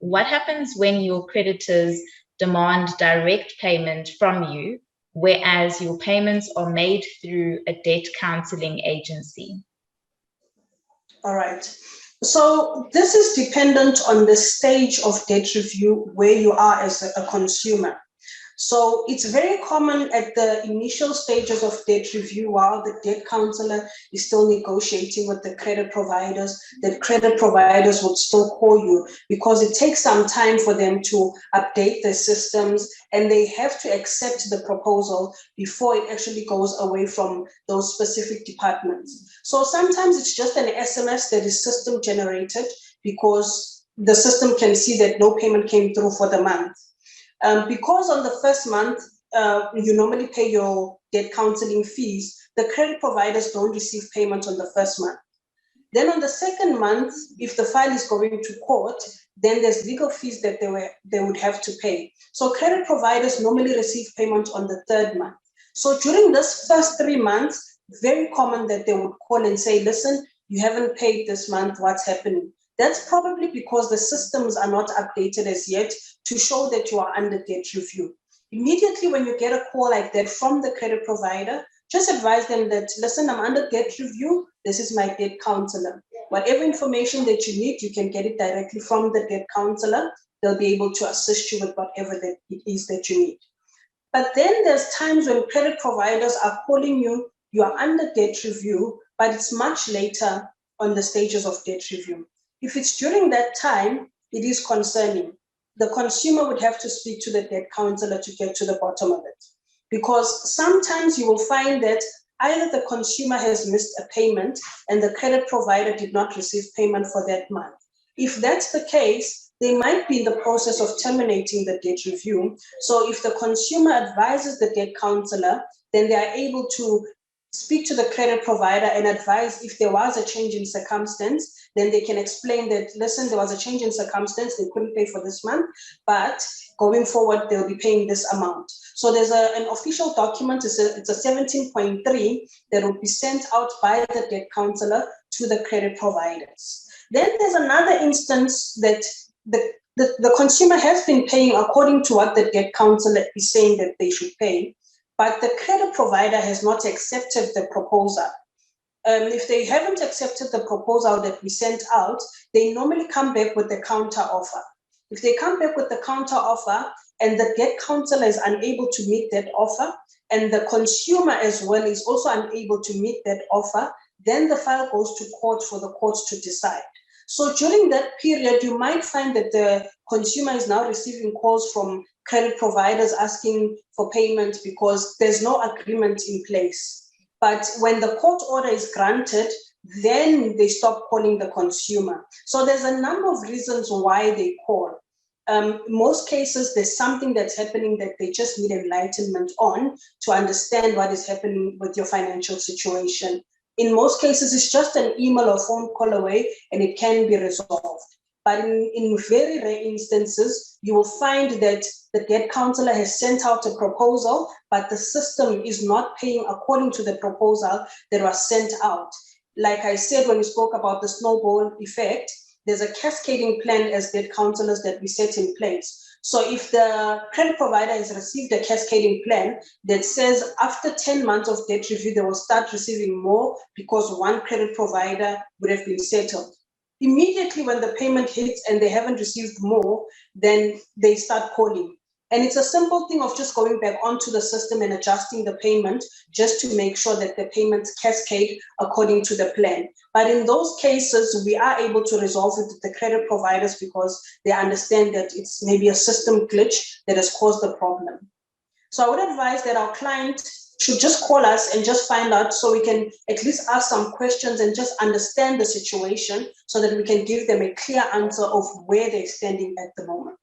what happens when your creditors demand direct payment from you, whereas your payments are made through a debt counseling agency? All right. So this is dependent on the stage of debt review where you are as a consumer. So it's very common at the initial stages of debt review, while the debt counselor is still negotiating with the credit providers, that credit providers would still call you because it takes some time for them to update their systems, and they have to accept the proposal before it actually goes away from those specific departments. So sometimes it's just an SMS that is system generated because the system can see that no payment came through for the month. Because on the first month, you normally pay your debt counseling fees, the credit providers don't receive payment on the first month. Then on the second month, if the file is going to court, then there's legal fees that they would have to pay. So credit providers normally receive payment on the third month. So during this first 3 months, very common that they would call and say, listen, you haven't paid this month, what's happening? That's probably because the systems are not updated as yet to show that you are under debt review. Immediately when you get a call like that from the credit provider, just advise them that, listen, I'm under debt review. This is my debt counselor. Whatever information that you need, you can get it directly from the debt counselor. They'll be able to assist you with whatever that it is that you need. But then there's times when credit providers are calling you, you are under debt review, but it's much later on the stages of debt review. If it's during that time, it is concerning. The consumer would have to speak to the debt counselor to get to the bottom of it. Because sometimes you will find that either the consumer has missed a payment and the credit provider did not receive payment for that month. If that's the case, they might be in the process of terminating the debt review. So if the consumer advises the debt counselor, then they are able to speak to the credit provider and advise if there was a change in circumstance, then they can explain that, listen, there was a change in circumstance, they couldn't pay for this month, but going forward, they'll be paying this amount. So there's an official document, it's a 17.3 that will be sent out by the debt counselor to the credit providers. Then there's another instance that the consumer has been paying according to what the debt counselor is saying that they should pay, but the credit provider has not accepted the proposal. If they haven't accepted the proposal that we sent out, they normally come back with the counter offer. If they come back with the counter offer and the debt counselor is unable to meet that offer, and the consumer as well is also unable to meet that offer, then the file goes to court for the courts to decide. So during that period, you might find that the consumer is now receiving calls from credit providers asking for payment because there's no agreement in place. But when the court order is granted, then they stop calling the consumer. So there's a number of reasons why they call. Most cases, there's something that's happening that they just need enlightenment on to understand what is happening with your financial situation. In most cases, it's just an email or phone call away and it can be resolved. But in very rare instances, you will find that the debt counselor has sent out a proposal, but the system is not paying according to the proposal that was sent out. Like I said, when we spoke about the snowball effect, there's a cascading plan as debt counselors that we set in place. So if the credit provider has received a cascading plan that says after 10 months of debt review, they will start receiving more because one credit provider would have been settled. Immediately when the payment hits and they haven't received more, then they start calling. And it's a simple thing of just going back onto the system and adjusting the payment just to make sure that the payments cascade according to the plan. But in those cases, we are able to resolve it with the credit providers because they understand that it's maybe a system glitch that has caused the problem. So I would advise that our client should just call us and just find out so we can at least ask some questions and just understand the situation so that we can give them a clear answer of where they're standing at the moment.